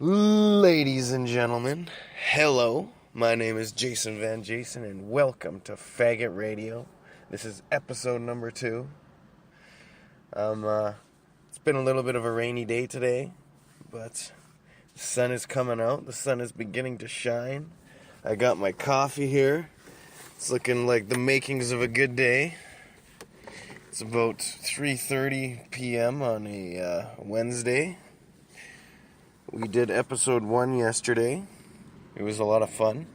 Ladies and gentlemen, hello. My name is Jason Van Jason, and welcome to Faggot Radio. This is episode number 2. It's been a little bit of a rainy day today, but the sun is coming out. The sun is beginning to shine. I got my coffee here. It's looking like the makings of a good day. It's about 3:30 p.m. on a Wednesday. We did episode 1 yesterday. It was a lot of fun.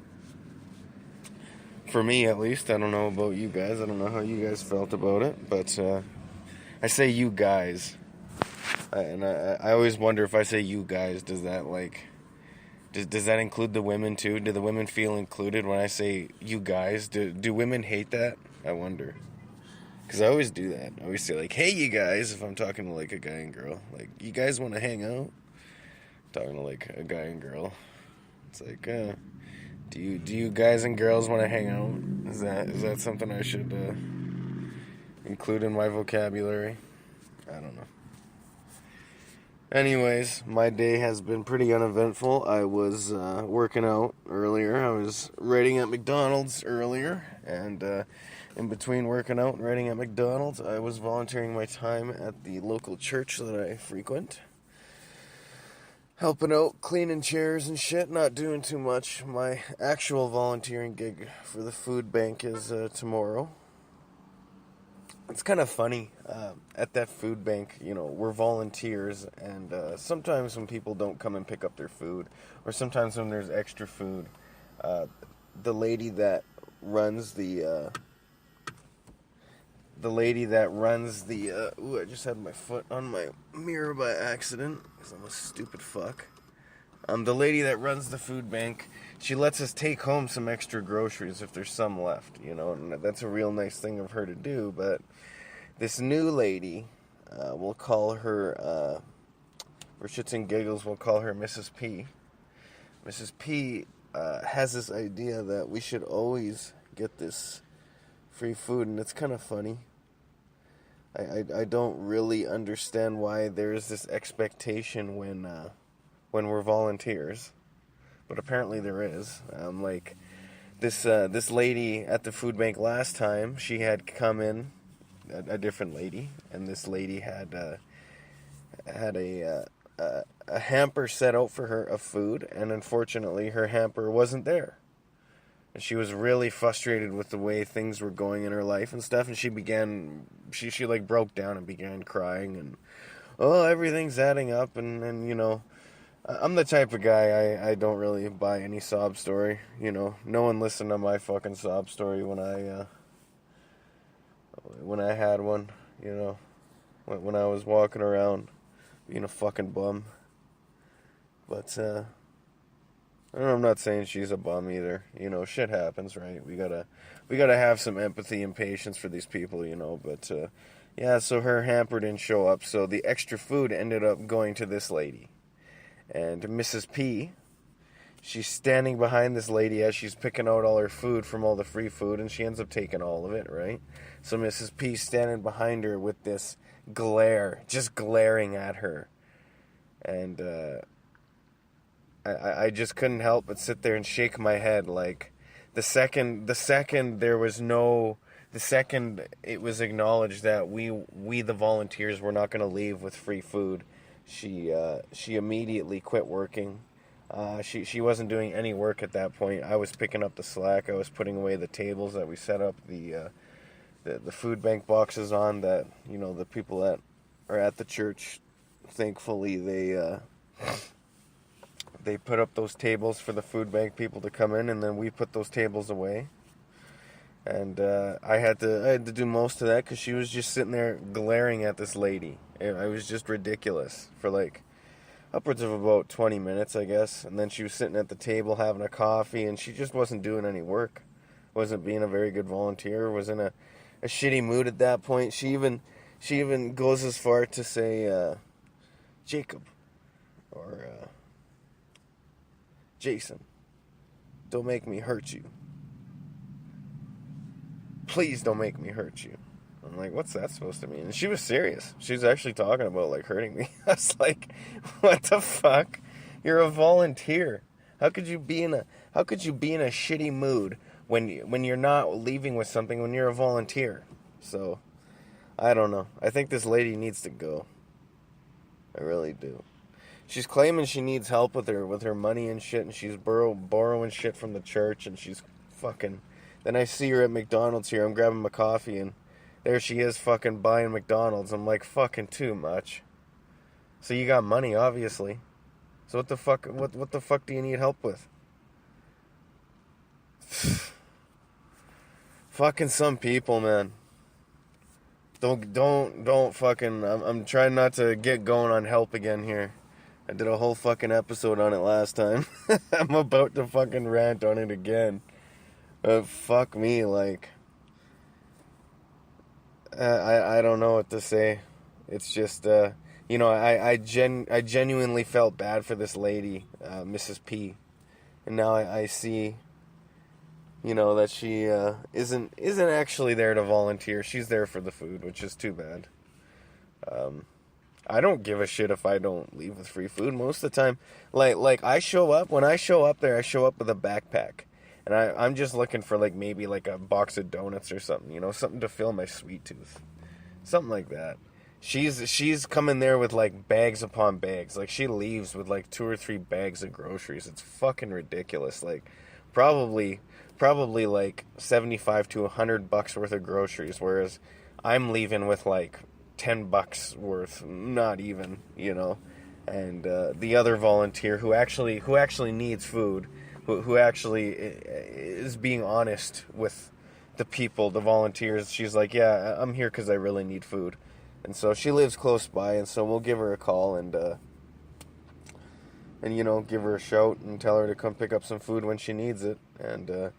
For me, at least. I don't know about you guys. I don't know how you guys felt about it. But I say you guys. I always wonder if I say you guys, does that does that include the women too? Do the women feel included when I say you guys? Do women hate that? I wonder. Because I always do that. I always say hey you guys, if I'm talking to a guy and girl. You guys want to hang out? Talking to a guy and girl. It's do you guys and girls want to hang out? Is that something I should include in my vocabulary? I don't know. Anyways, my day has been pretty uneventful. I was working out earlier. I was writing at McDonald's earlier, and in between working out and writing at McDonald's, I was volunteering my time at the local church that I frequent. Helping out, cleaning chairs and shit, not doing too much. My actual volunteering gig for the food bank is tomorrow. It's kind of funny, at that food bank, we're volunteers, and sometimes when people don't come and pick up their food, or sometimes when there's extra food, the lady that runs the I just had my foot on my mirror by accident, because I'm a stupid fuck. The lady that runs the food bank, she lets us take home some extra groceries if there's some left, and that's a real nice thing of her to do, but this new lady, we'll call her, for shits and giggles, we'll call her Mrs. P. Mrs. P has this idea that we should always get this free food, and it's kind of funny. I don't really understand why there is this expectation when we're volunteers, but apparently there is. This lady at the food bank last time, she had come in, a different lady, and this lady had a hamper set out for her of food, and unfortunately her hamper wasn't there. And she was really frustrated with the way things were going in her life and stuff, and she broke down and began crying, and everything's adding up, and I'm the type of guy, I don't really buy any sob story, no one listened to my fucking sob story when I had one, when I was walking around being a fucking bum, but, I'm not saying she's a bum either. Shit happens, right? We gotta have some empathy and patience for these people, But, so her hamper didn't show up, so the extra food ended up going to this lady. And Mrs. P, she's standing behind this lady as she's picking out all her food from all the free food, and she ends up taking all of it, right? So Mrs. P's standing behind her with this glare, just glaring at her. And, I just couldn't help but sit there and shake my head. The second it was acknowledged that we the volunteers were not going to leave with free food, she immediately quit working. She wasn't doing any work at that point. I was picking up the slack. I was putting away the tables that we set up the food bank boxes on, that the people that are at the church, thankfully they put up those tables for the food bank people to come in, and then we put those tables away. And I had to do most of that because she was just sitting there glaring at this lady. I was just ridiculous for upwards of about 20 minutes, I guess. And then she was sitting at the table having a coffee, and she just wasn't doing any work. Wasn't being a very good volunteer. Was in a shitty mood at that point. She even goes as far to say, Jacob, or Jason, don't make me hurt you. Please don't make me hurt you. I'm like, what's that supposed to mean? And she was serious. She was actually talking about, hurting me. I was like, what the fuck? You're a volunteer. How could you be in a shitty mood when you're not leaving with something when you're a volunteer? So, I don't know. I think this lady needs to go. I really do. She's claiming she needs help with her money and shit, and she's borrowing shit from the church, and she's fucking... Then I see her at McDonald's here. I'm grabbing my coffee, and there she is fucking buying McDonald's. I'm like, fucking too much. So you got money, obviously. So what the fuck do you need help with? Fucking some people, man. Don't fucking... I'm trying not to get going on help again here. I did a whole fucking episode on it last time. I'm about to fucking rant on it again. Fuck me, like... I don't know what to say. It's just, you know, I genuinely felt bad for this lady, Mrs. P. And now I see, you know, that she isn't actually there to volunteer. She's there for the food, which is too bad. I don't give a shit if I don't leave with free food most of the time. Like I show up, when I show up there, I show up with a backpack. And I'm just looking for like maybe like a box of donuts or something, you know, something to fill my sweet tooth. Something like that. She's coming there with like bags upon bags. Like she leaves with like 2 or 3 bags of groceries. It's fucking ridiculous. Like probably like $75 to $100 worth of groceries, whereas I'm leaving with like $10 worth, not even, you know. And the other volunteer who actually needs food, who actually is being honest with the people, the volunteers, she's like, yeah, I'm here because I really need food. And so she lives close by, and so we'll give her a call and you know, give her a shout and tell her to come pick up some food when she needs it. And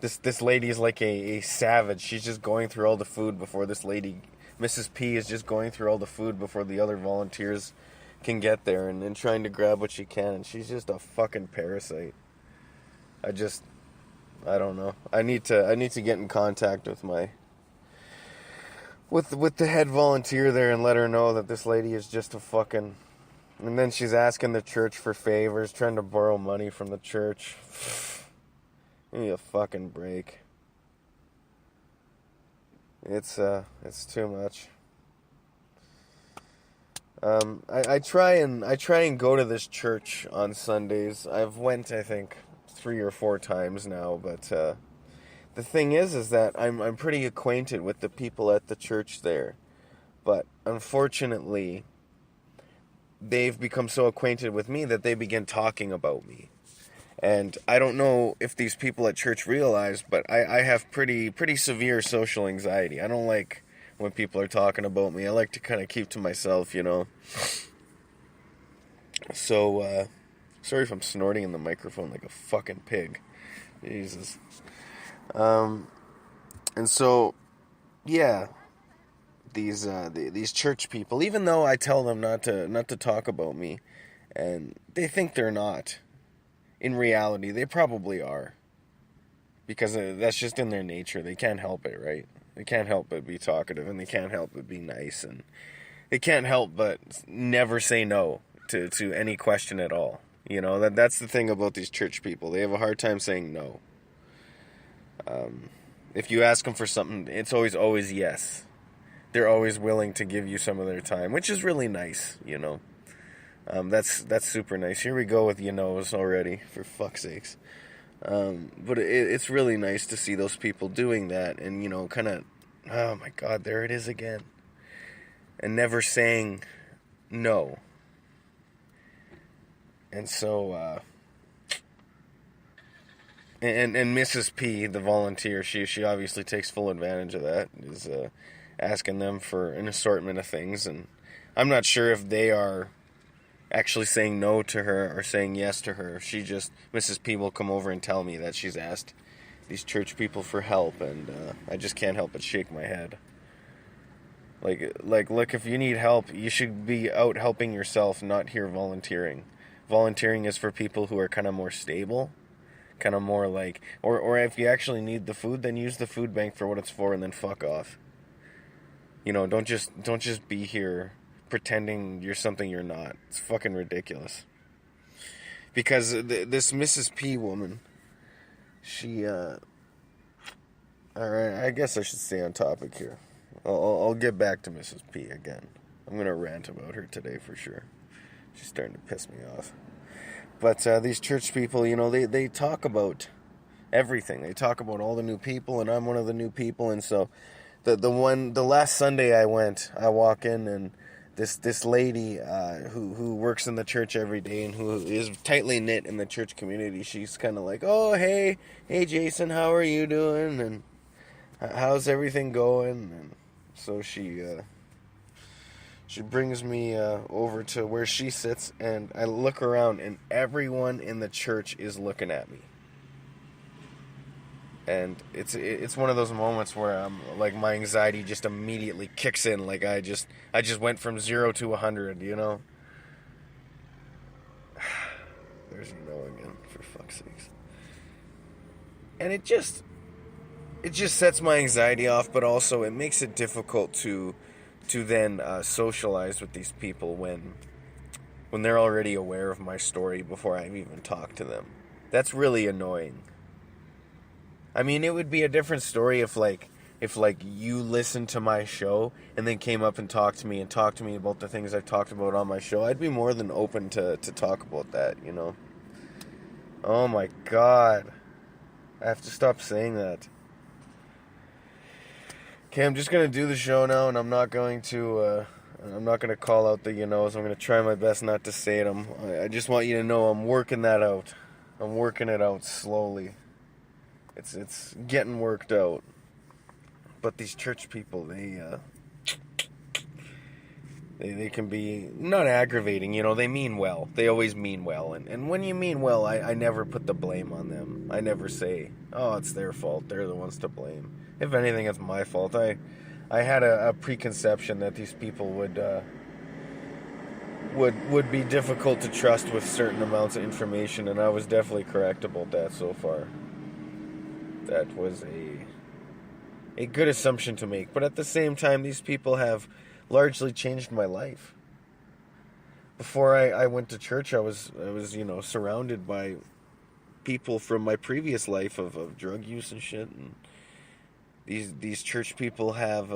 this lady is like a savage. She's just going through all the food before this lady... Mrs. P is just going through all the food before the other volunteers can get there and trying to grab what she can. And she's just a fucking parasite. I don't know. I need to get in contact with with the head volunteer there and let her know that this lady is just a fucking... And then she's asking the church for favors, trying to borrow money from the church. Give me a fucking break. It's too much. I try and go to this church on Sundays. I've went, I think, 3 or 4 times now, but the thing is that I'm pretty acquainted with the people at the church there. But unfortunately, they've become so acquainted with me that they begin talking about me. And I don't know if these people at church realize, but I have pretty severe social anxiety. I don't like when people are talking about me. I like to kind of keep to myself, you know. So, sorry if I'm snorting in the microphone like a fucking pig. Jesus. And so, yeah, these church people, even though I tell them not to talk about me, and they think they're not. In reality, they probably are. Because that's just in their nature. They can't help it, right? They can't help but be talkative, and they can't help but be nice, and they can't help but never say no to any question at all. You know, that's the thing about these church people. They have a hard time saying no. If you ask them for something, it's always yes. They're always willing to give you some of their time, which is really nice, you know. That's super nice. Here we go with you knows already, for fuck's sakes. But it's really nice to see those people doing that and, you know, kind of, oh my God, there it is again. And never saying no. And so, and Mrs. P, the volunteer, she obviously takes full advantage of that, is asking them for an assortment of things. And I'm not sure if they are actually saying no to her or saying yes to her. Mrs. P will come over and tell me that she's asked these church people for help, and I just can't help but shake my head. Like, look, if you need help, you should be out helping yourself, not here volunteering. Volunteering is for people who are kind of more stable, kind of more like, or if you actually need the food, then use the food bank for what it's for, and then fuck off. You know, don't just be here pretending you're something you're not. It's fucking ridiculous. Because this Mrs. P woman, she, alright, I guess I should stay on topic here. I'll get back to Mrs. P again. I'm going to rant about her today for sure. She's starting to piss me off. But these church people, you know, they talk about everything. They talk about all the new people, and I'm one of the new people. And so the last Sunday I walk in, and this lady who works in the church every day and who is tightly knit in the church community, she's kind of like, oh, hey Jason, how are you doing? And how's everything going? And so she brings me over to where she sits, and I look around, and everyone in the church is looking at me. And it's one of those moments where I'm like, my anxiety just immediately kicks in. Like I just went from 0 to 100, you know. There's no again, for fuck's sakes. And it just sets my anxiety off, but also it makes it difficult to then socialize with these people when they're already aware of my story before I've even talked to them. That's really annoying. I mean, it would be a different story if you listened to my show and then came up and talked to me about the things I've talked about on my show. I'd be more than open to talk about that, you know. Oh my God. I have to stop saying that. Okay, I'm just going to do the show now, and I'm not going to call out the you-knows. I'm going to try my best not to say it. I just want you to know I'm working that out. I'm working it out slowly. It's getting worked out. But these church people, they can be not aggravating, you know, they mean well. They always mean well. And when you mean well, I never put the blame on them. I never say, oh, it's their fault. They're the ones to blame. If anything, it's my fault. I had a preconception that these people would be difficult to trust with certain amounts of information, and I was definitely correct about that so far. That was a good assumption to make. But at the same time, these people have largely changed my life. Before I went to church, I was you know, surrounded by people from my previous life of drug use and shit. And these church people have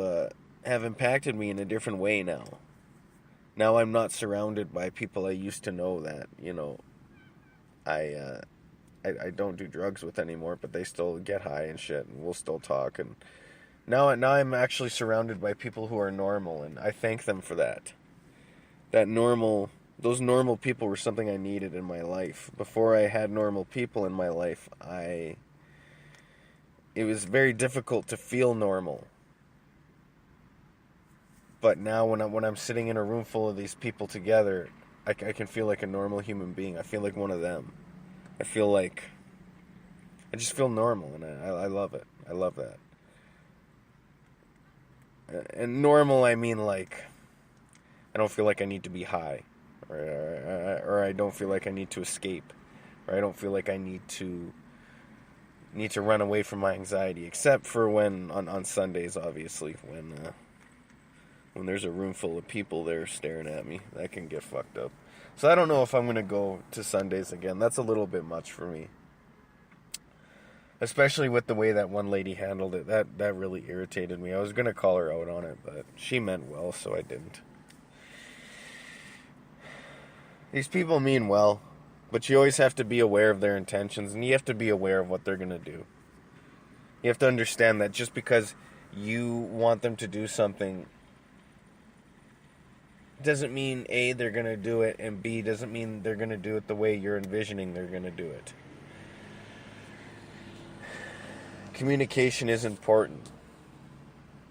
impacted me in a different way now. Now I'm not surrounded by people I used to know that, you know, I don't do drugs with anymore, but they still get high and shit, and we'll still talk. And now I'm actually surrounded by people who are normal, and I thank them for that. Those normal people were something I needed in my life. Before I had normal people in my life, it was very difficult to feel normal. But now when I'm sitting in a room full of these people together, I can feel like a normal human being. I feel like one of them. I just feel normal, and I love it. I love that. And normal, I mean, like, I don't feel like I need to be high, or I don't feel like I need to escape, or I don't feel like I need to run away from my anxiety, except for when on Sundays, obviously, when there's a room full of people there staring at me. That can get fucked up. So I don't know if I'm going to go to Sundays again. That's a little bit much for me. Especially with the way that one lady handled it. That really irritated me. I was going to call her out on it, but she meant well, so I didn't. These people mean well, but you always have to be aware of their intentions, and you have to be aware of what they're going to do. You have to understand that just because you want them to do something doesn't mean A, they're going to do it, and B, doesn't mean they're going to do it the way you're envisioning they're going to do it. Communication is important.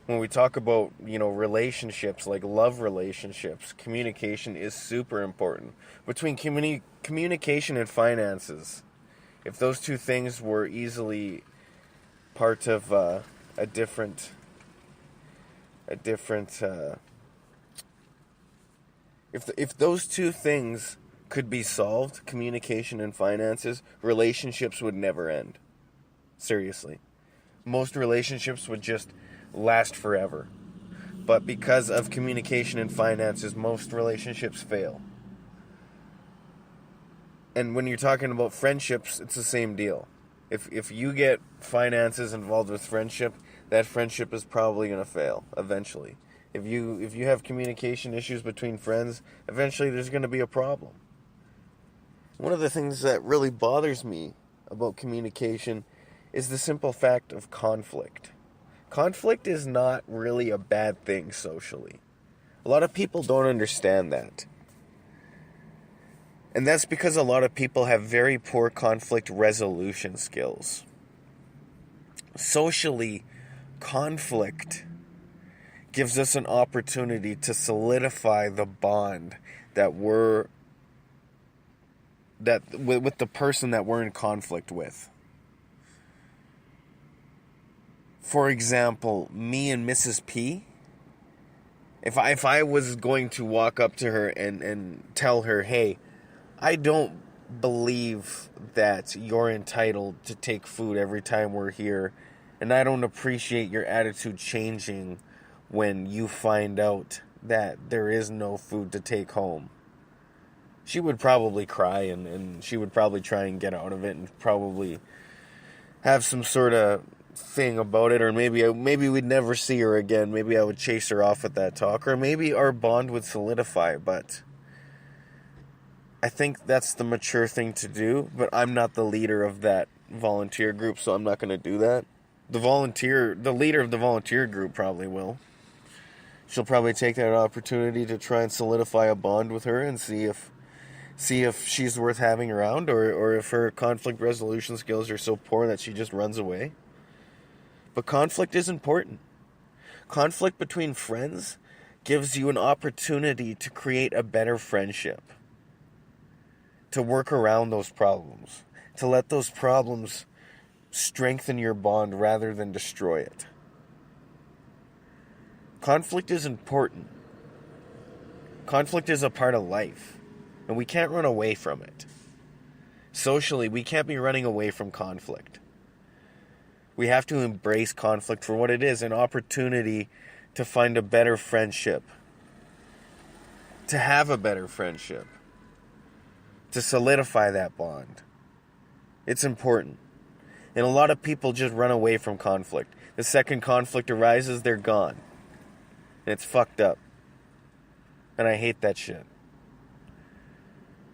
When we talk about, you know, relationships, like love relationships, communication is super important. Between communication and finances, if those two things were easily part of a different if those two things could be solved, communication and finances, relationships would never end. Seriously. Most relationships would just last forever. But because of communication and finances, most relationships fail. And when you're talking about friendships, it's the same deal. If you get finances involved with friendship, that friendship is probably going to fail eventually. If you have communication issues between friends, eventually there's going to be a problem. One of the things that really bothers me about communication is the simple fact of conflict. Conflict is not really a bad thing socially. A lot of people don't understand that. And that's because a lot of people have very poor conflict resolution skills. Socially, conflict gives us an opportunity to solidify the bond with the person that we're in conflict with. For example, me and Mrs. P, if I was going to walk up to her and tell her, hey, I don't believe that you're entitled to take food every time we're here, and I don't appreciate your attitude changing when you find out that there is no food to take home. She would probably cry, and she would probably try and get out of it and probably have some sort of thing about it, or maybe we'd never see her again. Maybe I would chase her off with that talk, or maybe our bond would solidify, but I think that's the mature thing to do, but I'm not the leader of that volunteer group, so I'm not going to do that. The leader of the volunteer group probably will. She'll probably take that opportunity to try and solidify a bond with her and see if she's worth having around, or if her conflict resolution skills are so poor that she just runs away. But conflict is important. Conflict between friends gives you an opportunity to create a better friendship, to work around those problems, to let those problems strengthen your bond rather than destroy it. Conflict is important. Conflict is a part of life, and we can't run away from it. Socially, we can't be running away from conflict. We have to embrace conflict for what it is, an opportunity to find a better friendship, to have a better friendship, to solidify that bond. It's important. And a lot of people just run away from conflict. The second conflict arises, they're gone. And it's fucked up. And I hate that shit.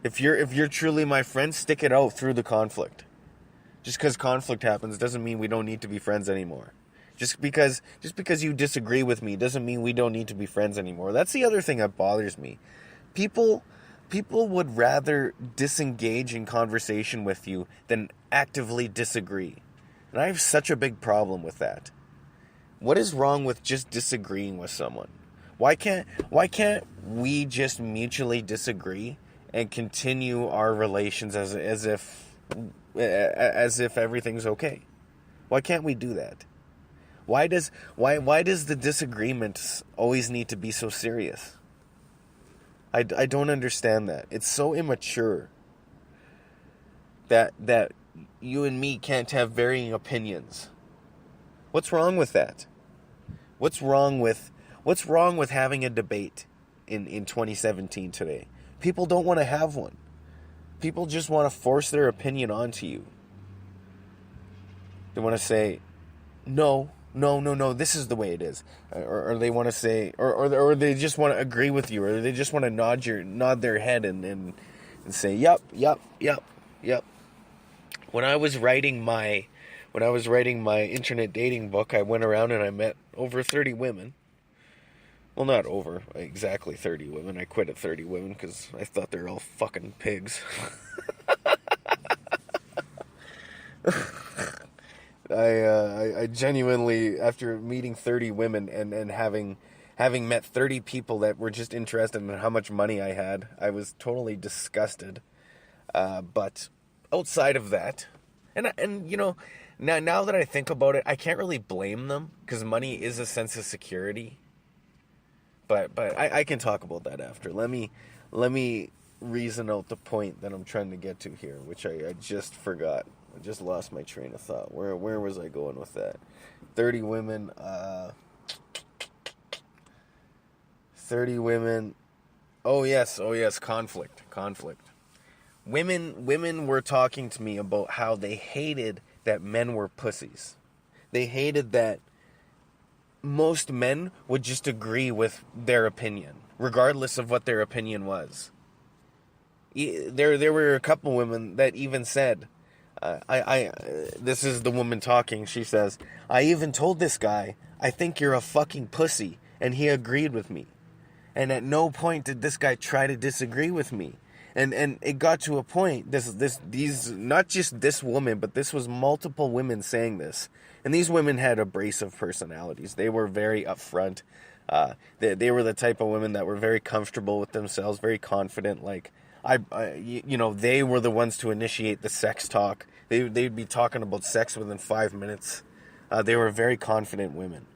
If you're truly my friend, stick it out through the conflict. Just because conflict happens doesn't mean we don't need to be friends anymore. Just because you disagree with me doesn't mean we don't need to be friends anymore. That's the other thing that bothers me. People would rather disengage in conversation with you than actively disagree. And I have such a big problem with that. What is wrong with just disagreeing with someone? Why can't we just mutually disagree and continue our relations as if everything's okay? Why can't we do that? Why does the disagreements always need to be so serious? I don't understand that. It's so immature that you and me can't have varying opinions. What's wrong with that? What's wrong with having a debate in 2017 today? People don't want to have one. People just want to force their opinion onto you. They want to say, no, this is the way it is. Or they want to say, or they just want to agree with you, or they just want to nod their head and say, yep. When I was writing my internet dating book, I went around and I met over 30 women. Well, not over exactly 30 women. I quit at 30 women because I thought they were all fucking pigs. I genuinely, after meeting 30 women and having met 30 people that were just interested in how much money I had, I was totally disgusted. But outside of that, and you know, now that I think about it, I can't really blame them because money is a sense of security. But I can talk about that after. Let me reason out the point that I'm trying to get to here, which I just forgot. I just lost my train of thought. Where was I going with that? 30 women. 30 women. Oh yes, conflict. Women were talking to me about how they hated that men were pussies. They hated that most men would just agree with their opinion, regardless of what their opinion was. There were a couple women that even said, this is the woman talking, she says, I even told this guy, I think you're a fucking pussy, and he agreed with me. And at no point did this guy try to disagree with me. And it got to a point, these not just this woman, but this was multiple women saying this. And these women had abrasive personalities. They were very upfront. They were the type of women that were very comfortable with themselves, very confident. Like, they were the ones to initiate the sex talk. They'd be talking about sex within 5 minutes. They were very confident women.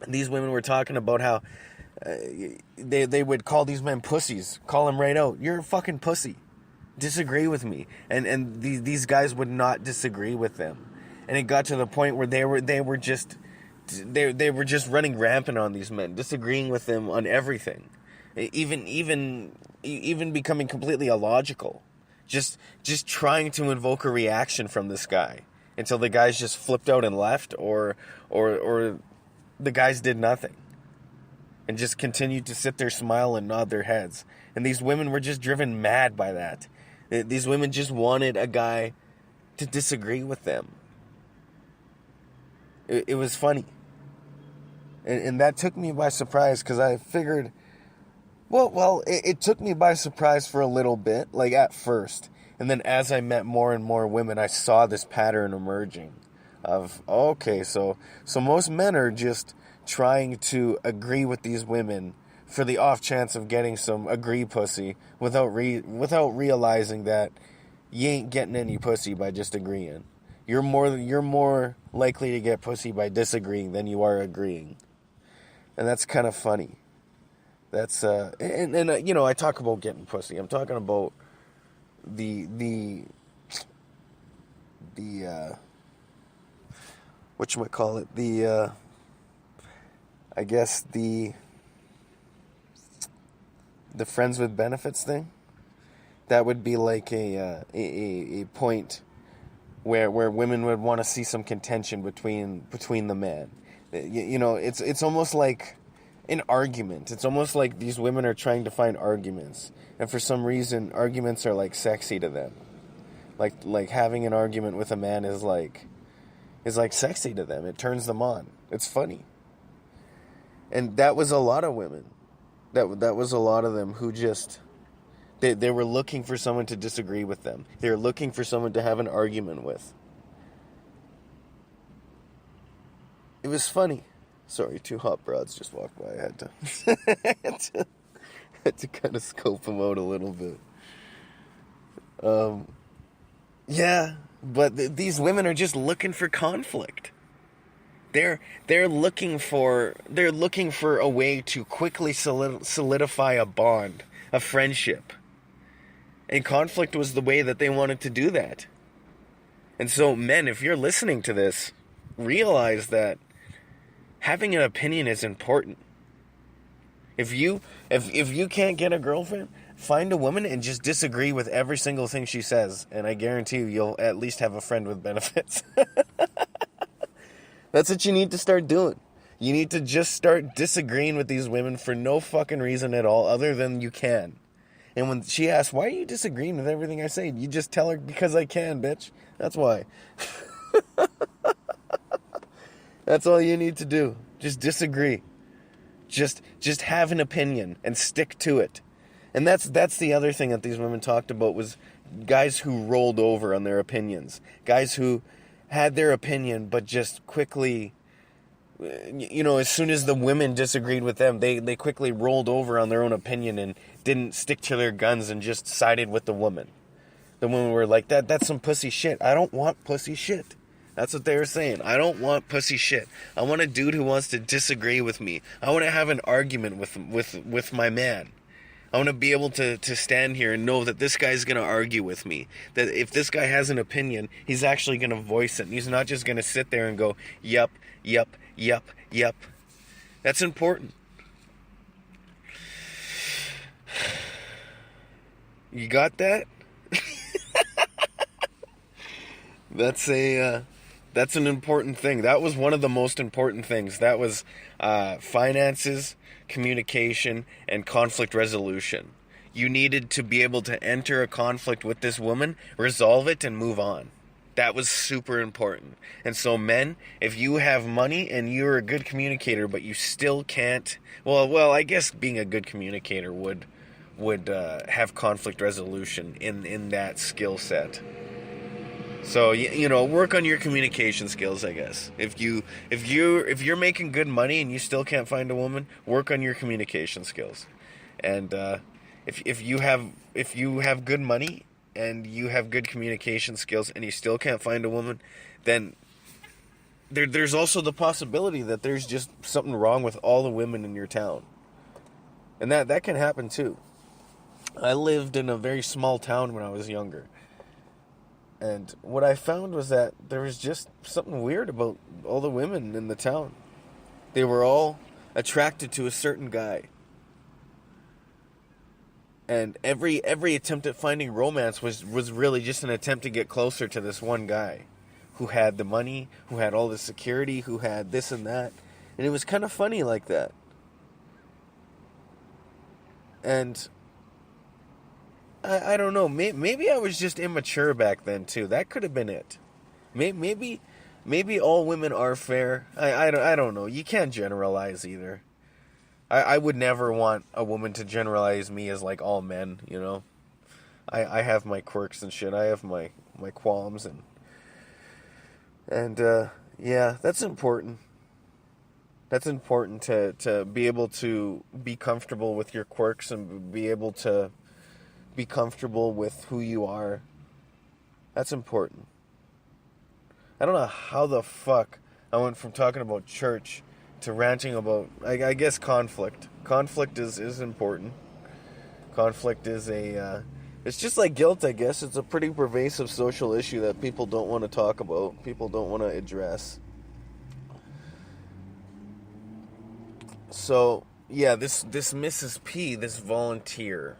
And these women were talking about how they would call these men pussies, call them right out. You're a fucking pussy. Disagree with me. And these guys would not disagree with them. And it got to the point where they were just running rampant on these men, disagreeing with them on everything. Even becoming completely illogical. Just trying to invoke a reaction from this guy until the guys just flipped out and left, or the guys did nothing and just continued to sit there, smile, and nod their heads. And these women were just driven mad by that. These women just wanted a guy to disagree with them. It was funny. And that took me by surprise, because I figured, it took me by surprise for a little bit, like at first. And then as I met more and more women, I saw this pattern emerging of, okay, so most men are just trying to agree with these women for the off chance of getting some agree pussy without realizing that you ain't getting any pussy by just agreeing. You're more likely to get pussy by disagreeing than you are agreeing. And that's kind of funny. That's I talk about getting pussy. I'm talking about the whatchamacallit, I guess the friends with benefits thing. That would be like a point where women would want to see some contention between the man. It's almost like an argument. It's almost like these women are trying to find arguments, and for some reason, arguments are like sexy to them. Like having an argument with a man is like sexy to them. It turns them on. It's funny. And that was a lot of women. That was a lot of them who just they were looking for someone to disagree with them. They were looking for someone to have an argument with. It was funny. Sorry, two hot broads just walked by. I had to kind of scope them out a little bit. Yeah, but these women are just looking for conflict. They're looking for a way to quickly solidify a bond, a friendship. And conflict was the way that they wanted to do that. And so, men, if you're listening to this, realize that having an opinion is important. If you can't get a girlfriend, find a woman and just disagree with every single thing she says, and I guarantee you'll at least have a friend with benefits. That's what you need to start doing. You need to just start disagreeing with these women for no fucking reason at all other than you can. And when she asks, why are you disagreeing with everything I say? You just tell her, because I can, bitch. That's why. That's all you need to do. Just disagree. Just have an opinion and stick to it. And that's the other thing that these women talked about, was guys who rolled over on their opinions. Guys who had their opinion but just quickly, as soon as the women disagreed with them, they quickly rolled over on their own opinion and didn't stick to their guns and just sided with the woman. The women were like, that's some pussy shit. I don't want pussy shit. That's what they were saying. I don't want pussy shit. I want a dude who wants to disagree with me. I want to have an argument with my man. I want to be able to stand here and know that this guy's going to argue with me. That if this guy has an opinion, he's actually going to voice it. He's not just going to sit there and go, yup, yup, yup, yup. That's important. You got that? That's that's an important thing. That was one of the most important things. That was finances, communication, and conflict resolution. You needed to be able to enter a conflict with this woman, resolve it, and move on. That was super important. And so, men, if you have money and you're a good communicator, but you still can't, well, I guess being a good communicator would have conflict resolution in that skill set. So work on your communication skills, I guess. If you're making good money and you still can't find a woman, work on your communication skills. And if you have good money and you have good communication skills and you still can't find a woman, then there's also the possibility that there's just something wrong with all the women in your town. And that can happen too. I lived in a very small town when I was younger. And what I found was that there was just something weird about all the women in the town. They were all attracted to a certain guy. And every attempt at finding romance was really just an attempt to get closer to this one guy who had the money, who had all the security, who had this and that. And it was kind of funny like that. And I don't know. Maybe I was just immature back then too. That could have been it. Maybe all women are fair. I don't know. You can't generalize either. I would never want a woman to generalize me as like all men. You know. I have my quirks and shit. I have my qualms and yeah, that's important. That's important to be able to be comfortable with your quirks and be able to be comfortable with who you are. That's important. I don't know how the fuck I went from talking about church to ranting about, I guess, conflict. Conflict is important. Conflict is it's just like guilt, I guess. It's a pretty pervasive social issue that people don't want to talk about. People don't want to address. So, yeah, this Mrs. P, this volunteer,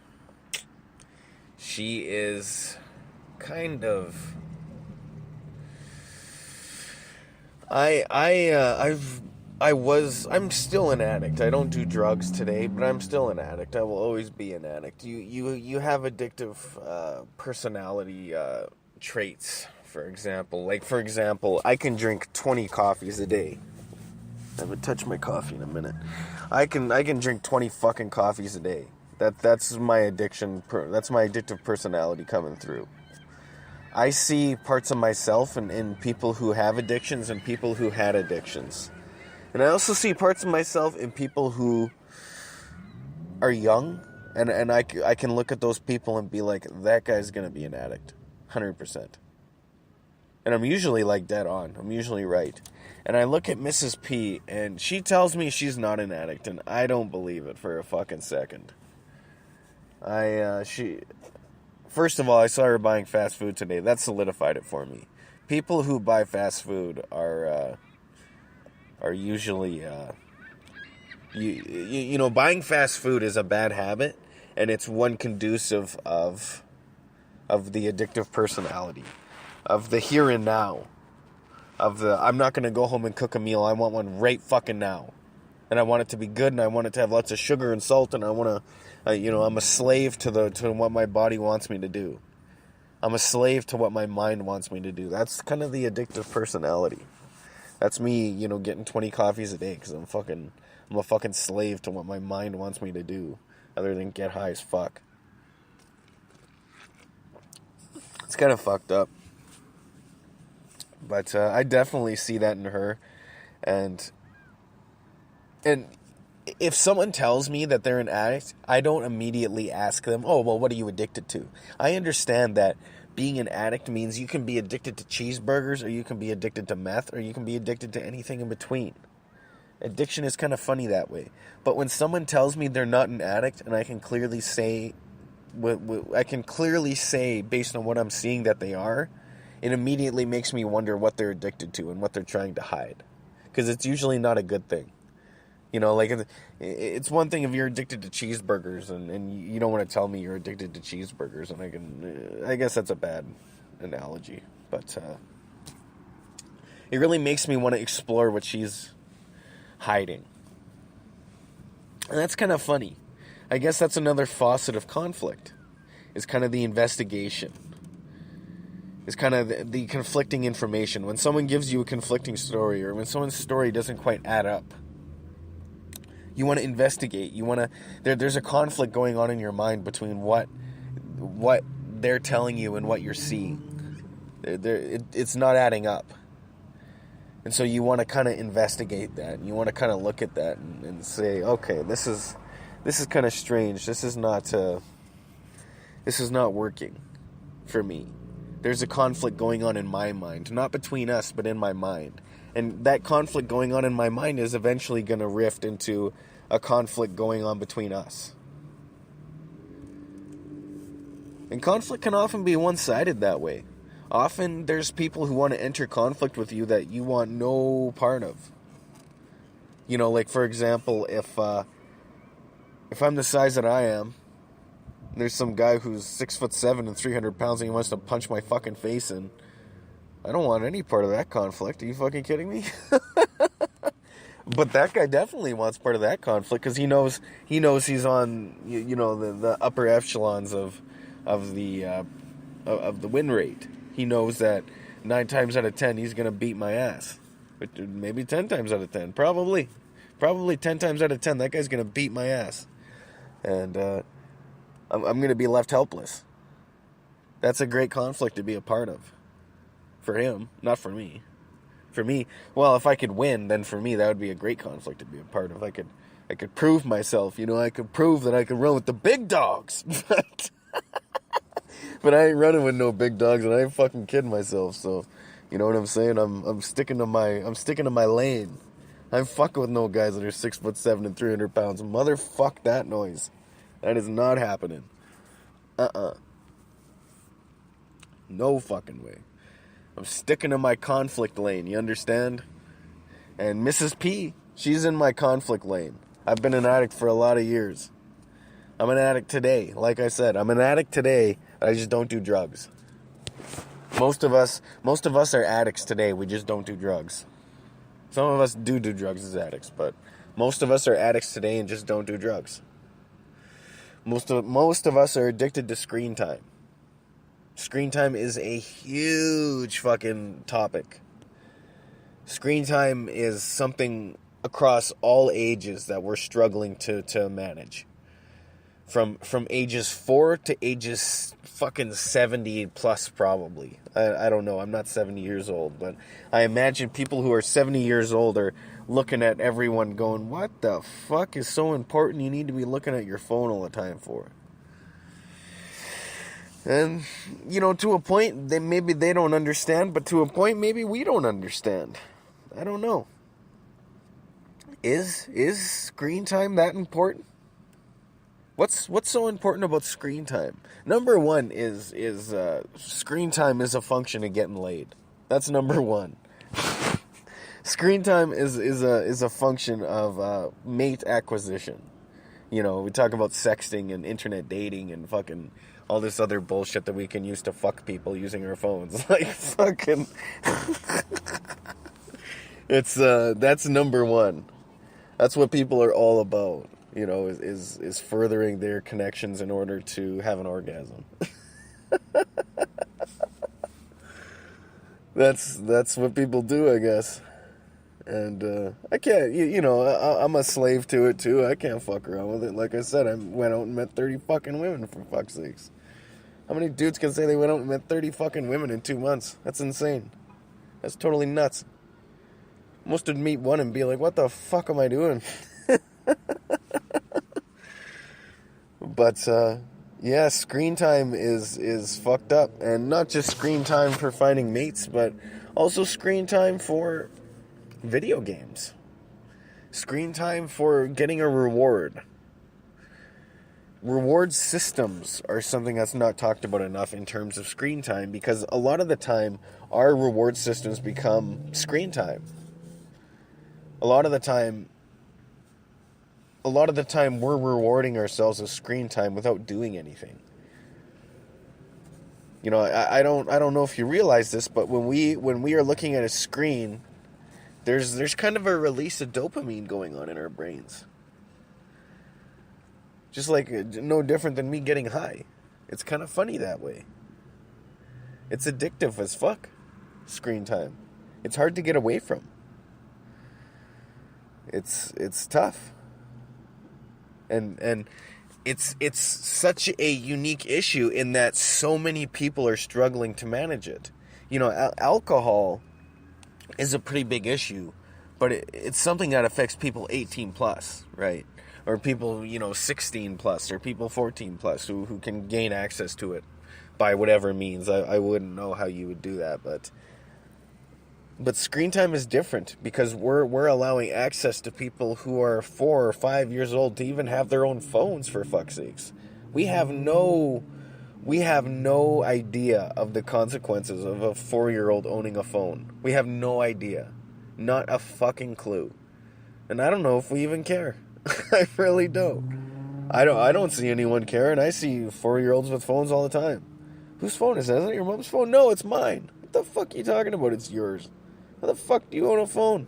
she is kind of... I'm still an addict. I don't do drugs today, but I'm still an addict. I will always be an addict. You have addictive personality traits, for example. Like, for example, I can drink 20 coffees a day. I haven't touched my coffee in a minute. I can drink 20 fucking coffees a day. That's my addiction. That's my addictive personality coming through. I see parts of myself in people who have addictions and people who had addictions. And I also see parts of myself in people who are young. And I can look at those people and be like, that guy's going to be an addict. 100%. And I'm usually like dead on. I'm usually right. And I look at Mrs. P and she tells me she's not an addict. And I don't believe it for a fucking second. First of all, I saw her buying fast food today. That solidified it for me. People who buy fast food are usually, buying fast food is a bad habit, and it's one conducive of the addictive personality, of the here and now, of the I'm not going to go home and cook a meal. I want one right fucking now. And I want it to be good, and I want it to have lots of sugar and salt, and I want to, I'm a slave to what my body wants me to do. I'm a slave to what my mind wants me to do. That's kind of the addictive personality. That's me, getting 20 coffees a day because I'm a fucking slave to what my mind wants me to do, other than get high as fuck. It's kind of fucked up. But I definitely see that in her, and if someone tells me that they're an addict, I don't immediately ask them, oh, well, what are you addicted to? I understand that being an addict means you can be addicted to cheeseburgers, or you can be addicted to meth, or you can be addicted to anything in between. Addiction is kind of funny that way. But when someone tells me they're not an addict, and I can clearly say, based on what I'm seeing that they are, it immediately makes me wonder what they're addicted to and what they're trying to hide. Because it's usually not a good thing. It's one thing if you're addicted to cheeseburgers and you don't want to tell me you're addicted to cheeseburgers, and I guess that's a bad analogy, but It really makes me want to explore what she's hiding. And that's kind of funny. I guess that's another faucet of conflict. It's kind of the investigation. It's kind of the conflicting information. When someone gives you a conflicting story, or when someone's story doesn't quite add up, you want to investigate. You want to. There's a conflict going on in your mind between what they're telling you and what you're seeing. It's not adding up. And so you want to kind of investigate that. You want to kind of look at that and say, okay, this is kind of strange. This is not working for me. There's a conflict going on in my mind, not between us, but in my mind. And that conflict going on in my mind is eventually going to rift into a conflict going on between us. And conflict can often be one-sided that way. Often there's people who want to enter conflict with you that you want no part of. You know, like for example, if I'm the size that I am, there's some guy who's 6'7" and 300 pounds and he wants to punch my fucking face in. I don't want any part of that conflict. Are you fucking kidding me? But that guy definitely wants part of that conflict because he knows he's on the upper echelons of the win rate. He knows that 9 times out of 10 he's gonna beat my ass. Maybe 10 times out of 10. Probably 10 times out of 10 that guy's gonna beat my ass, and I'm gonna be left helpless. That's a great conflict to be a part of. For him, not for me. For me, well, if I could win, then for me that would be a great conflict to be a part of. I could prove myself. I could prove that I could run with the big dogs. But I ain't running with no big dogs, and I ain't fucking kidding myself. So, you know what I'm saying? I'm sticking to my lane. I'm fucking with no guys that are 6'7" and 300 pounds. Motherfuck that noise. That is not happening. No fucking way. I'm sticking to my conflict lane. You understand? And Mrs. P, she's in my conflict lane. I've been an addict for a lot of years. I'm an addict today. Like I said, I'm an addict today. I just don't do drugs. Most of us are addicts today. We just don't do drugs. Some of us do drugs as addicts, but most of us are addicts today and just don't do drugs. Most of us are addicted to screen time. Screen time is a huge fucking topic. Screen time is something across all ages that we're struggling to manage. From ages 4 to ages fucking 70 plus probably. I don't know. I'm not 70 years old, but I imagine people who are 70 years old are looking at everyone going, what the fuck is so important you need to be looking at your phone all the time for? And, to a point, maybe they don't understand, but to a point, maybe we don't understand. I don't know. Is screen time that important? What's so important about screen time? Number one is screen time is a function of getting laid. That's number one. Screen time is a function of mate acquisition. We talk about sexting and internet dating and fucking all this other bullshit that we can use to fuck people using our phones. Like fucking that's number one. That's what people are all about. Is furthering their connections in order to have an orgasm. That's what people do, I guess. And I can't, I'm a slave to it too. I can't fuck around with it. Like I said, I went out and met 30 fucking women, for fuck's sakes. How many dudes can say they went out and met 30 fucking women in 2 months? That's insane. That's totally nuts. Most would meet one and be like, what the fuck am I doing? But, screen time is fucked up. And not just screen time for finding mates, but also screen time for video games. Screen time for getting a reward. Reward systems are something that's not talked about enough in terms of screen time, because a lot of the time, our reward systems become screen time. A lot of the time we're rewarding ourselves with screen time without doing anything. You know, I don't know if you realize this, but when we are looking at a screen, there's kind of a release of dopamine going on in our brains. Just like no different than me getting high. It's kind of funny that way. It's addictive as fuck, screen time. It's hard to get away from. It's tough. And it's such a unique issue in that so many people are struggling to manage it. You know, alcohol is a pretty big issue, but it's something that affects people 18 plus, right? Or people, 16 plus, or people 14 plus who can gain access to it by whatever means. I wouldn't know how you would do that, but screen time is different because we're allowing access to people who are 4 or 5 years old to even have their own phones, for fuck's sakes. We have no idea of the consequences of a 4-year-old owning a phone. We have no idea. Not a fucking clue. And I don't know if we even care. I really don't. I don't see anyone caring. I see 4-year-olds with phones all the time. Whose phone is that? Is that your mom's phone? No, it's mine. What the fuck are you talking about? It's yours. How the fuck do you own a phone?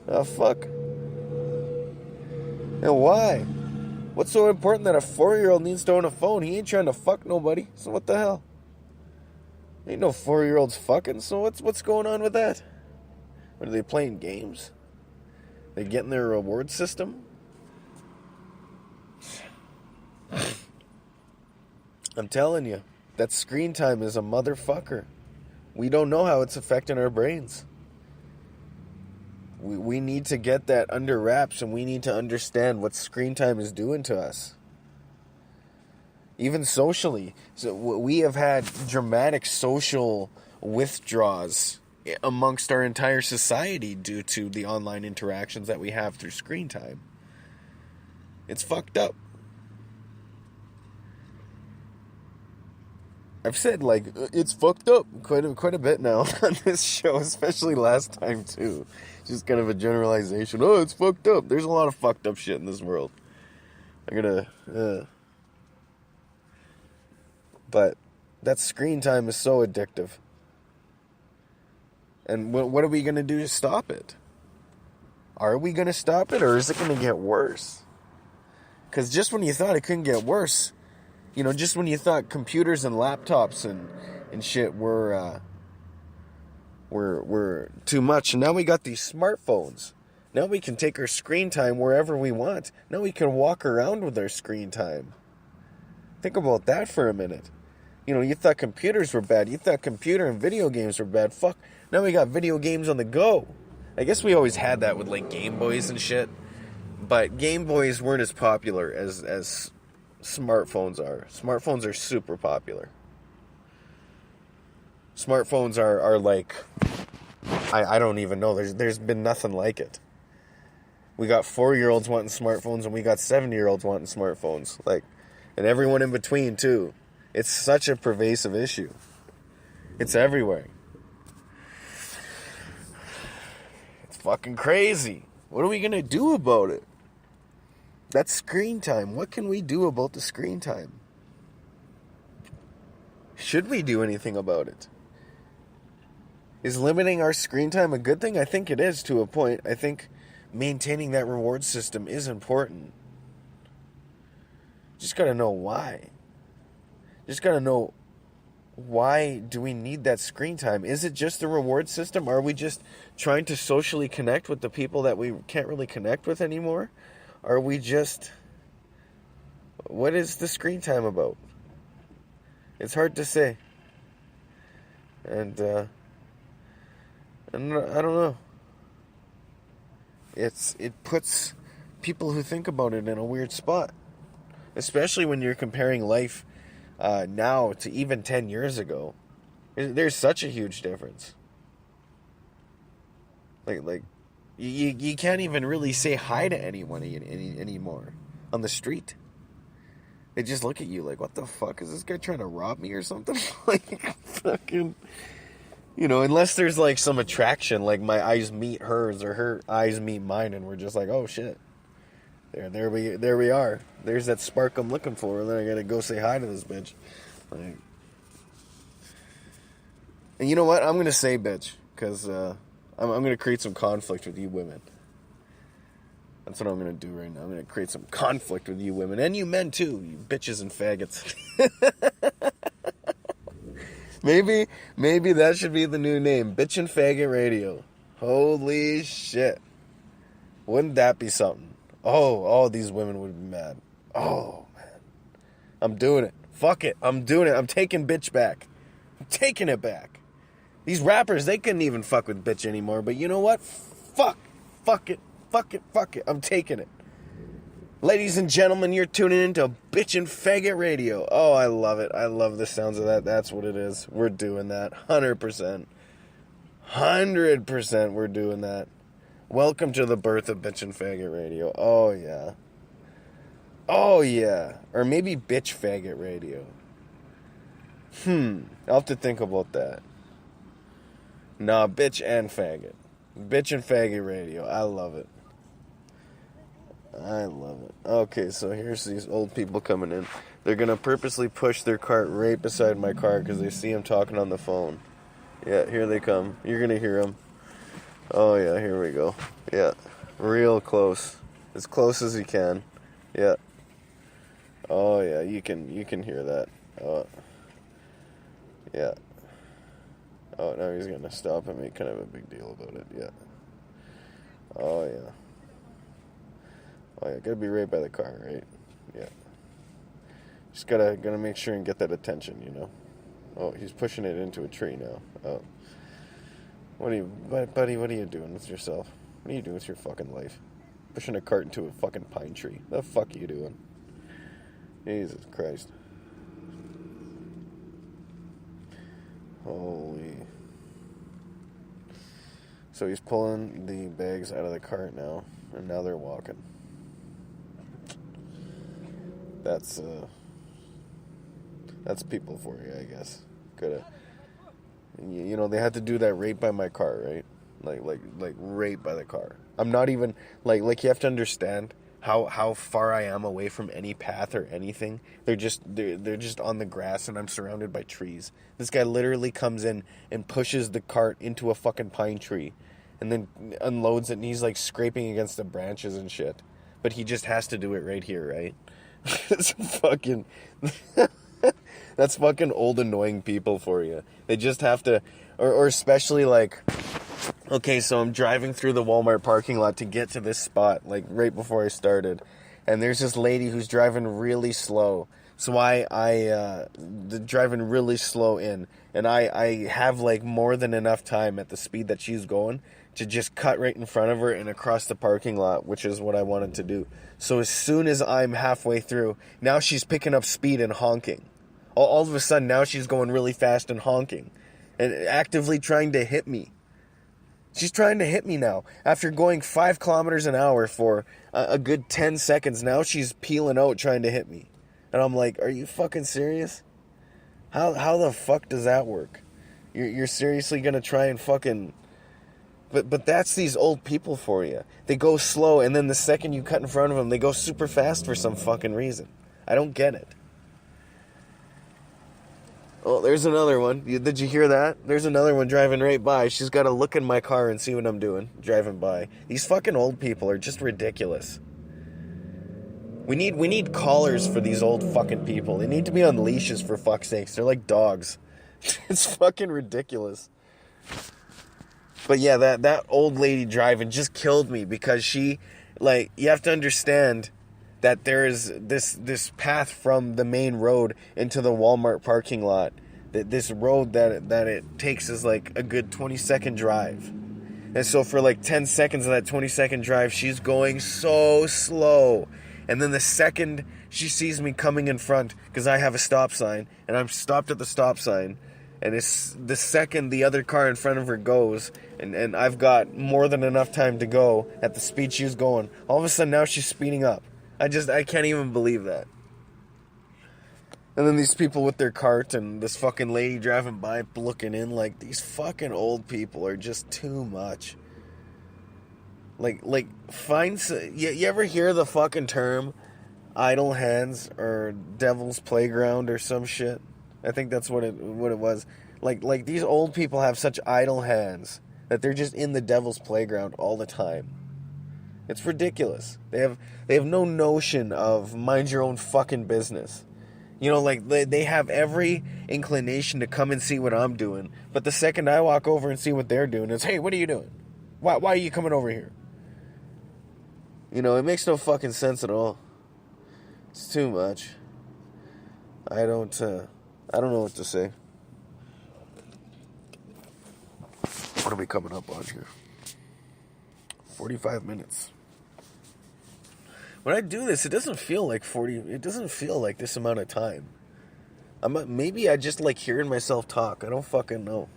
Oh, fuck. And why? What's so important that a 4-year-old needs to own a phone? He ain't trying to fuck nobody. So what the hell? Ain't no 4-year-olds fucking. So what's going on with that? What, are they playing games? They getting their reward system? I'm telling you, that screen time is a motherfucker. We don't know how it's affecting our brains. We need to get that under wraps, and we need to understand what screen time is doing to us. Even socially. So we have had dramatic social withdrawals amongst our entire society due to the online interactions that we have through screen time. It's fucked up. I've said, it's fucked up quite a bit now on this show, especially last time, too. Just kind of a generalization. Oh, it's fucked up. There's a lot of fucked up shit in this world. But that screen time is so addictive. And what are we going to do to stop it? Are we going to stop it, or is it going to get worse? Because just when you thought it couldn't get worse, just when you thought computers and laptops and shit were too much, and now we got these smartphones. Now we can take our screen time wherever we want. Now we can walk around with our screen time. Think about that for a minute. You thought computers were bad. You thought computer and video games were bad. Fuck. Now we got video games on the go. I guess we always had that with Game Boys and shit. But Game Boys weren't as popular as smartphones are. Smartphones are super popular. Smartphones are I don't even know. There's been nothing like it. We got 4-year-olds wanting smartphones, and we got 7-year-olds wanting smartphones. And everyone in between too. It's such a pervasive issue. It's everywhere. It's fucking crazy. What are we gonna do about it? That's screen time. What can we do about the screen time? Should we do anything about it? Is limiting our screen time a good thing? I think it is to a point. I think maintaining that reward system is important. Just gotta know why. Just gotta know, why do we need that screen time? Is it just the reward system? Are we just trying to socially connect with the people that we can't really connect with anymore? Are we just... What is the screen time about? It's hard to say. And I don't know. It puts people who think about it in a weird spot. Especially when you're comparing life now to even 10 years ago. There's such a huge difference. You can't even really say hi to anyone anymore on the street. They just look at you like, what the fuck? Is this guy trying to rob me or something? Fucking... unless there's some attraction, my eyes meet hers or her eyes meet mine, and we're just like, oh shit. There we are. There's that spark I'm looking for, and then I gotta go say hi to this bitch. And you know what? I'm going to say bitch, because I'm going to create some conflict with you women. That's what I'm going to do right now. I'm going to create some conflict with you women. And you men, too. You bitches and faggots. Maybe that should be the new name. Bitch and Faggot Radio. Holy shit. Wouldn't that be something? Oh, these women would be mad. Oh, man. I'm doing it. Fuck it. I'm doing it. I'm taking bitch back. I'm taking it back. These rappers, they couldn't even fuck with bitch anymore. But you know what? Fuck it. I'm taking it. Ladies and gentlemen, you're tuning into Bitch and Faggot Radio. Oh, I love it. I love the sounds of that. That's what it is. We're doing that. 100%. 100% we're doing that. Welcome to the birth of Bitch and Faggot Radio. Oh, yeah. Oh, yeah. Or maybe Bitch Faggot Radio. I'll have to think about that. Nah, Bitch and Faggot. Bitch and Faggot Radio. I love it. I love it. Okay, so here's these old people coming in. They're going to purposely push their cart right beside my car because they see him talking on the phone. Yeah, here they come. You're going to hear them. Oh, yeah, here we go. Yeah, real close. As close as you can. Yeah. Oh, yeah, you can hear that. Yeah. Oh, now he's going to stop and make kind of a big deal about it. Yeah. Oh, yeah. Oh, yeah, gotta be right by the car, right? Yeah. Just gotta make sure and get that attention, you know? Oh, he's pushing it into a tree now. Oh. Buddy, what are you doing with yourself? What are you doing with your fucking life? Pushing a cart into a fucking pine tree. The fuck are you doing? Jesus Christ. Holy. So he's pulling the bags out of the cart now, and now they're walking. That's people for you, I guess. You know, they had to do that right by my car, right? Like right by the car. I'm not even like you have to understand how far I am away from any path or anything. They're just on the grass and I'm surrounded by trees. This guy literally comes in and pushes the cart into a fucking pine tree and then unloads it and he's like scraping against the branches and shit. But he just has to do it right here, right? It's fucking that's fucking old annoying people for you. They just have to or especially like okay, so I'm driving through the Walmart parking lot to get to this spot, like right before I started. And there's this lady who's driving really slow. So I driving really slow in. And I have like more than enough time at the speed that she's going to just cut right in front of her and across the parking lot, which is what I wanted to do. So as soon as I'm halfway through, now she's picking up speed and honking. All of a sudden, now she's going really fast and honking. And actively trying to hit me. She's trying to hit me now. After going 5 kilometers an hour for a good 10 seconds, now she's peeling out trying to hit me. And I'm like, are you fucking serious? How the fuck does that work? You're seriously gonna try and fucking... But that's these old people for you. They go slow, and then the second you cut in front of them, they go super fast for some fucking reason. I don't get it. Oh, there's another one. Did you hear that? There's another one driving right by. She's got to look in my car and see what I'm doing, driving by. These fucking old people are just ridiculous. We need collars for these old fucking people. They need to be on leashes, for fuck's sakes. They're like dogs. It's fucking ridiculous. But yeah, that old lady driving just killed me because she, like, you have to understand that there is this path from the main road into the Walmart parking lot. This road that it takes is like a good 20-second drive. And so for like 10 seconds of that 20-second drive, she's going so slow. And then the second she sees me coming in front, because I have a stop sign, and I'm stopped at the stop sign, and it's the second the other car in front of her goes, and I've got more than enough time to go at the speed she was going, all of a sudden now she's speeding up. I can't even believe that. And then these people with their cart and this fucking lady driving by looking in, like, these fucking old people are just too much. Like you ever hear the fucking term idle hands or devil's playground or some shit? I think that's what it was. Like these old people have such idle hands that they're just in the devil's playground all the time. It's ridiculous. They have no notion of mind your own fucking business. You know, like, they have every inclination to come and see what I'm doing. But the second I walk over and see what they're doing, it's, hey, what are you doing? Why are you coming over here? You know, it makes no fucking sense at all. It's too much. I don't know what to say. What are we coming up on here? 45 minutes. When I do this, it doesn't feel like 40. It doesn't feel like this amount of time. Maybe I just like hearing myself talk. I don't fucking know.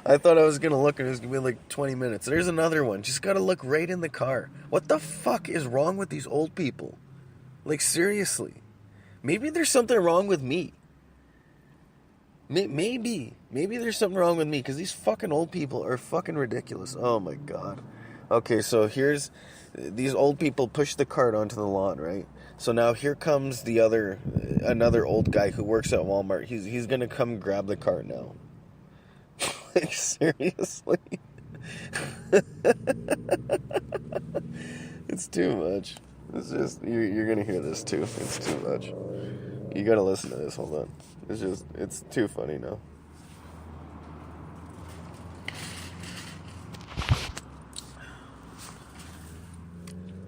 I thought I was going to look and it was going to be like 20 minutes. There's another one. Just got to look right in the car. What the fuck is wrong with these old people? Like, seriously. Maybe there's something wrong with me. Maybe there's something wrong with me, because these fucking old people are fucking ridiculous. Oh my god. Okay, so these old people push the cart onto the lawn, right? So now here comes another old guy who works at Walmart. He's gonna come grab the cart now. Like, seriously? It's too much. It's just, you're gonna hear this too. It's too much. You gotta listen to this, hold on. It's too funny now.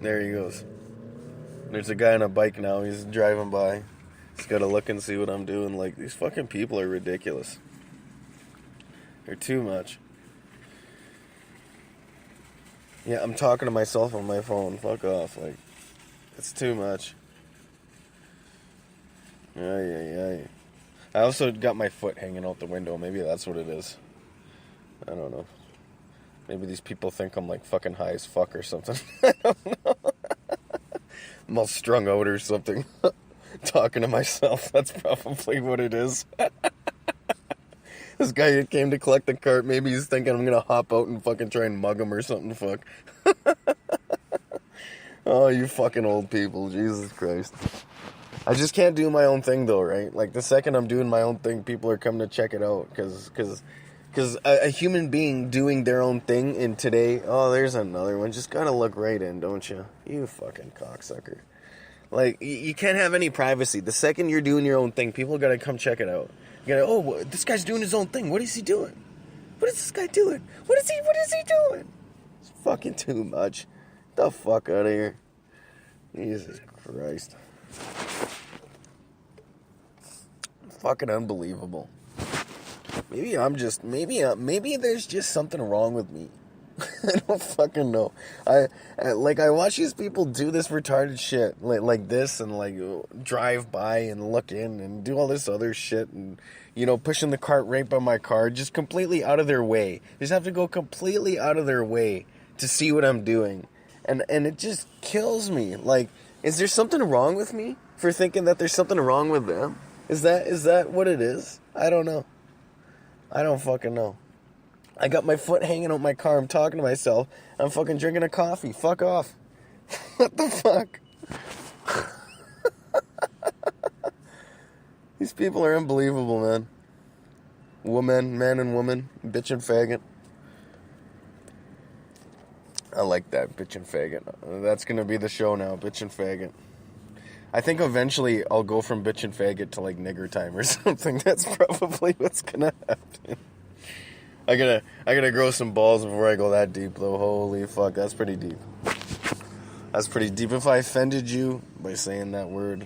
There he goes. There's a guy on a bike now. He's driving by. He's got to look and see what I'm doing. Like, these fucking people are ridiculous. They're too much. Yeah, I'm talking to myself on my phone. Fuck off. Like, it's too much. Ay. I also got my foot hanging out the window. Maybe that's what it is. I don't know. Maybe these people think I'm like fucking high as fuck or something. I don't know. I'm all strung out or something. Talking to myself. That's probably what it is. This guy came to collect the cart. Maybe he's thinking I'm gonna hop out and fucking try and mug him or something. Fuck. Oh, you fucking old people. Jesus Christ. I just can't do my own thing though, right? Like, the second I'm doing my own thing, people are coming to check it out. Because a human being doing their own thing in today... Oh, there's another one. Just gotta look right in, don't you? You fucking cocksucker. Like, you can't have any privacy. The second you're doing your own thing, people gotta come check it out. You gotta, oh, this guy's doing his own thing. What is he doing? What is this guy doing? What is he doing? It's fucking too much. Get the fuck out of here. Jesus Christ. Fucking unbelievable. Maybe there's just something wrong with me. I don't fucking know. I watch these people do this retarded shit like this, and like drive by and look in and do all this other shit, and you know, pushing the cart right by my car, just completely out of their way. They just have to go completely out of their way to see what I'm doing, and it just kills me. Like, is there something wrong with me for thinking that there's something wrong with them? Is that what it is? I don't know. I don't fucking know. I got my foot hanging out my car. I'm talking to myself. I'm fucking drinking a coffee. Fuck off. What the fuck? These people are unbelievable, man. Man and woman. Bitch and faggot. I like that, bitch and faggot. That's going to be the show now, bitch and faggot. I think eventually I'll go from bitch and faggot to like nigger time or something. That's probably what's gonna happen. I gotta grow some balls before I go that deep though. Holy fuck, that's pretty deep. That's pretty deep. If I offended you by saying that word,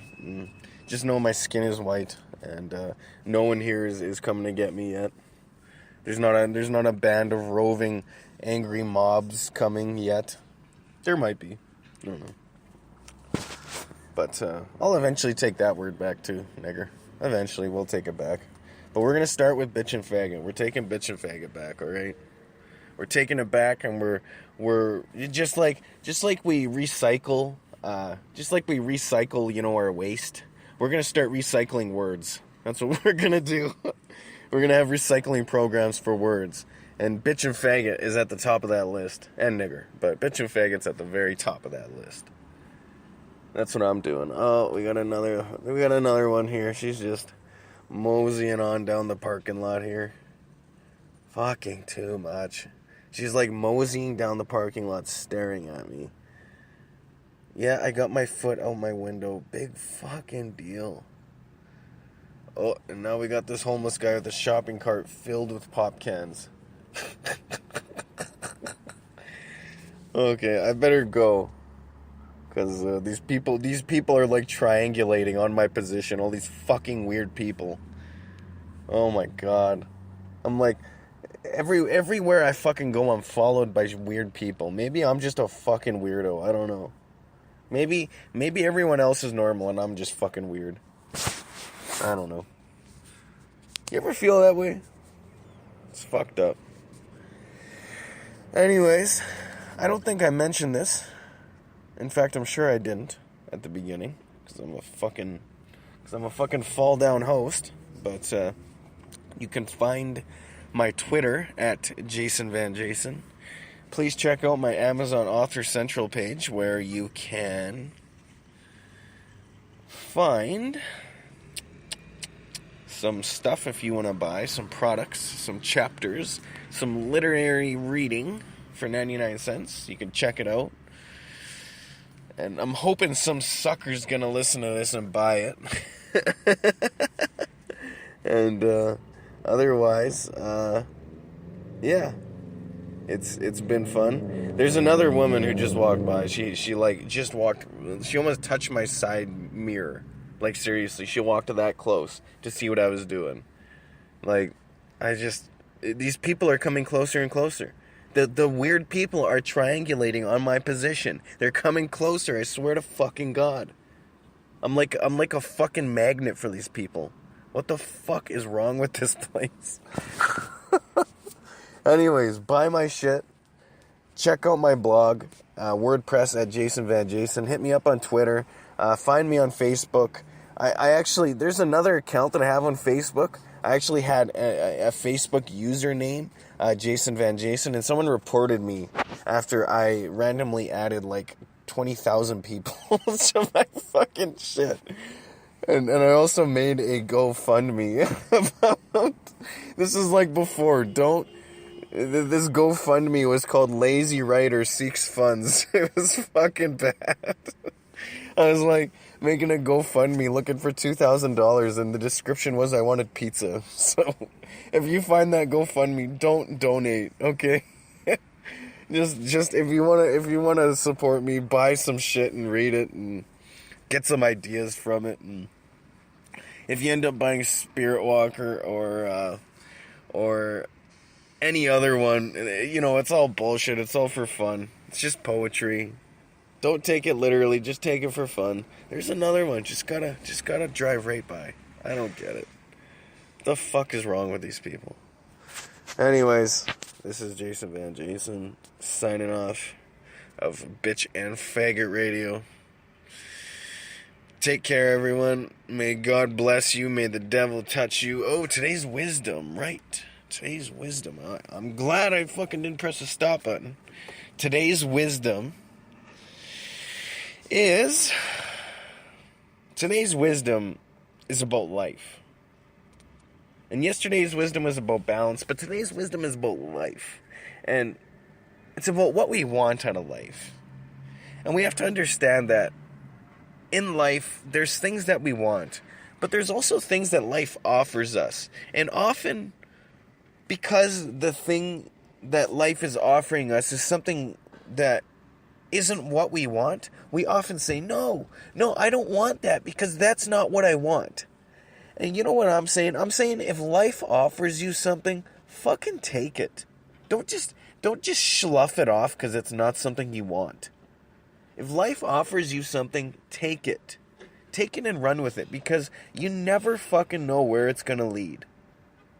just know my skin is white, and no one here is coming to get me yet. There's not a band of roving, angry mobs coming yet. There might be. I don't know. But I'll eventually take that word back too, nigger. Eventually, we'll take it back. But we're going to start with bitch and faggot. We're taking bitch and faggot back, all right? We're taking it back, and we're just like we recycle, you know, our waste. We're going to start recycling words. That's what we're going to do. We're going to have recycling programs for words. And bitch and faggot is at the top of that list. And nigger. But bitch and faggot's at the very top of that list. That's what I'm doing. Oh, we got another one here. She's just moseying on down the parking lot here. Fucking too much. She's like moseying down the parking lot staring at me. Yeah, I got my foot out my window. Big fucking deal. Oh, and now we got this homeless guy with a shopping cart filled with pop cans. Okay, I better go. Because these people are like triangulating on my position. All these fucking weird people. Oh my god. I'm like, everywhere I fucking go, I'm followed by weird people. Maybe I'm just a fucking weirdo. I don't know. Maybe everyone else is normal and I'm just fucking weird. I don't know. You ever feel that way? It's fucked up. Anyways, I don't think I mentioned this. In fact, I'm sure I didn't at the beginning, because I'm a fucking fall down host. But you can find my Twitter at Jason Van Jason. Please check out my Amazon Author Central page, where you can find some stuff if you want to buy, some products, some chapters, some literary reading for 99 cents. You can check it out. And I'm hoping some sucker's gonna listen to this and buy it. And otherwise, yeah, it's been fun. There's another woman who just walked by. She almost touched my side mirror. Like, seriously, she walked to that close to see what I was doing. Like, these people are coming closer and closer. The weird people are triangulating on my position. They're coming closer, I swear to fucking God. I'm like a fucking magnet for these people. What the fuck is wrong with this place? Anyways, buy my shit. Check out my blog, WordPress at Jason Van Jason. Hit me up on Twitter. Find me on Facebook. I actually, there's another account that I have on Facebook. I actually had a Facebook username, Jason Van Jason, and someone reported me after I randomly added like 20,000 people to my fucking shit. And I also made a GoFundMe about, this is like before, this GoFundMe was called Lazy Writer Seeks Funds. It was fucking bad. I was like making a GoFundMe looking for $2,000 and the description was I wanted pizza. So if you find that GoFundMe, don't donate, okay? just if you wanna support me, buy some shit and read it and get some ideas from it. And if you end up buying Spirit Walker or any other one, it's all bullshit. It's all for fun. It's just poetry. Don't take it literally, just take it for fun. There's another one, just gotta drive right by. I don't get it. What the fuck is wrong with these people? Anyways, this is Jason Van Jason, signing off of Bitch and Faggot Radio. Take care, everyone. May God bless you, may the devil touch you. Oh, today's wisdom, right? Today's wisdom. I'm glad I fucking didn't press the stop button. Today's wisdom is about life. And yesterday's wisdom was about balance, but today's wisdom is about life. And it's about what we want out of life. And we have to understand that in life, there's things that we want, but there's also things that life offers us. And often, because the thing that life is offering us is something that isn't what we want, we often say, no, I don't want that because that's not what I want. And you know what I'm saying? I'm saying if life offers you something, fucking take it. Don't just slough it off because it's not something you want. If life offers you something, take it. Take it and run with it because you never fucking know where it's going to lead.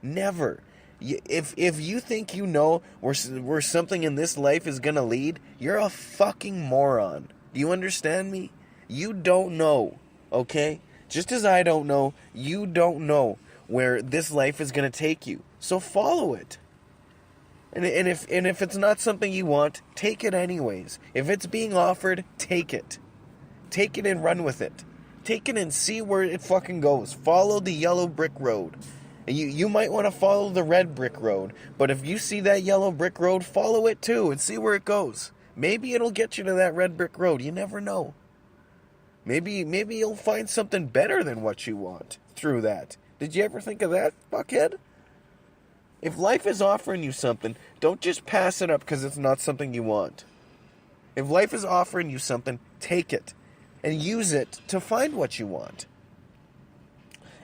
Never. If you think you know where something in this life is going to lead, you're a fucking moron. Do you understand me? You don't know, okay? Just as I don't know, you don't know where this life is going to take you. So follow it. And if it's not something you want, take it anyways. If it's being offered, take it. Take it and run with it. Take it and see where it fucking goes. Follow the yellow brick road. You might want to follow the red brick road, but if you see that yellow brick road, follow it too and see where it goes. Maybe it'll get you to that red brick road. You never know. Maybe you'll find something better than what you want through that. Did you ever think of that, fuckhead? If life is offering you something, don't just pass it up because it's not something you want. If life is offering you something, take it and use it to find what you want.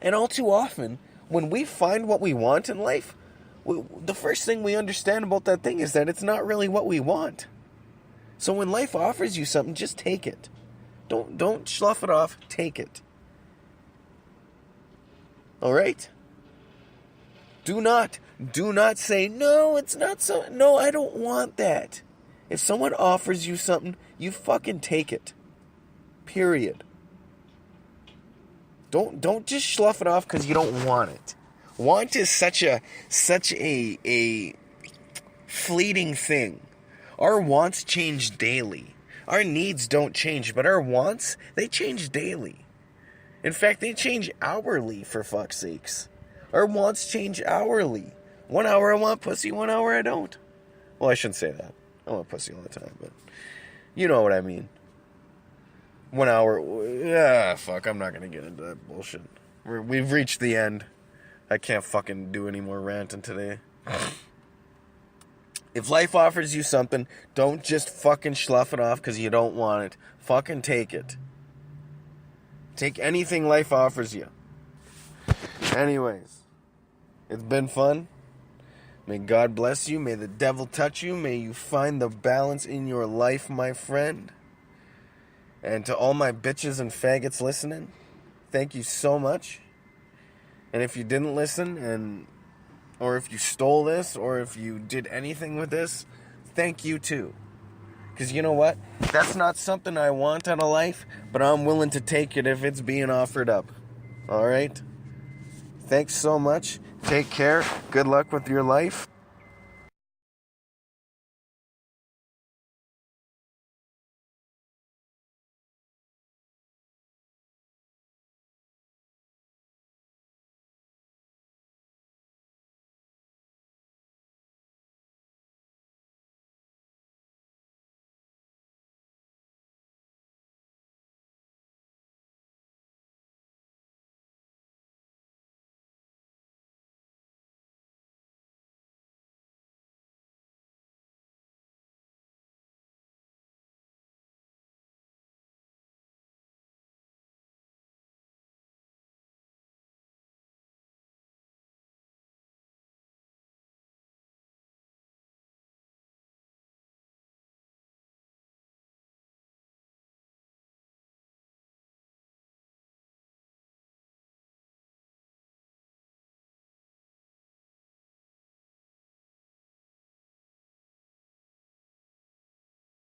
And all too often, when we find what we want in life, the first thing we understand about that thing is that it's not really what we want. So when life offers you something, just take it. Don't slough it off, take it. All right? Do not say, no, it's not so, no, I don't want that. If someone offers you something, you fucking take it. Period. Don't just slough it off because you don't want it. Want is such a fleeting thing. Our wants change daily. Our needs don't change, but our wants, they change daily. In fact, they change hourly, for fuck's sakes. Our wants change hourly. 1 hour I want pussy, 1 hour I don't. Well, I shouldn't say that. I want pussy all the time, but you know what I mean. 1 hour, fuck, I'm not gonna get into that bullshit. We've reached the end. I can't fucking do any more ranting today. If life offers you something, don't just fucking slough it off because you don't want it. Fucking take it. Take anything life offers you. Anyways, it's been fun. May God bless you. May the devil touch you. May you find the balance in your life, my friend. And to all my bitches and faggots listening, thank you so much. And if you didn't listen, or if you stole this, or if you did anything with this, thank you too. Because you know what? That's not something I want out of life, but I'm willing to take it if it's being offered up. Alright? Thanks so much. Take care. Good luck with your life.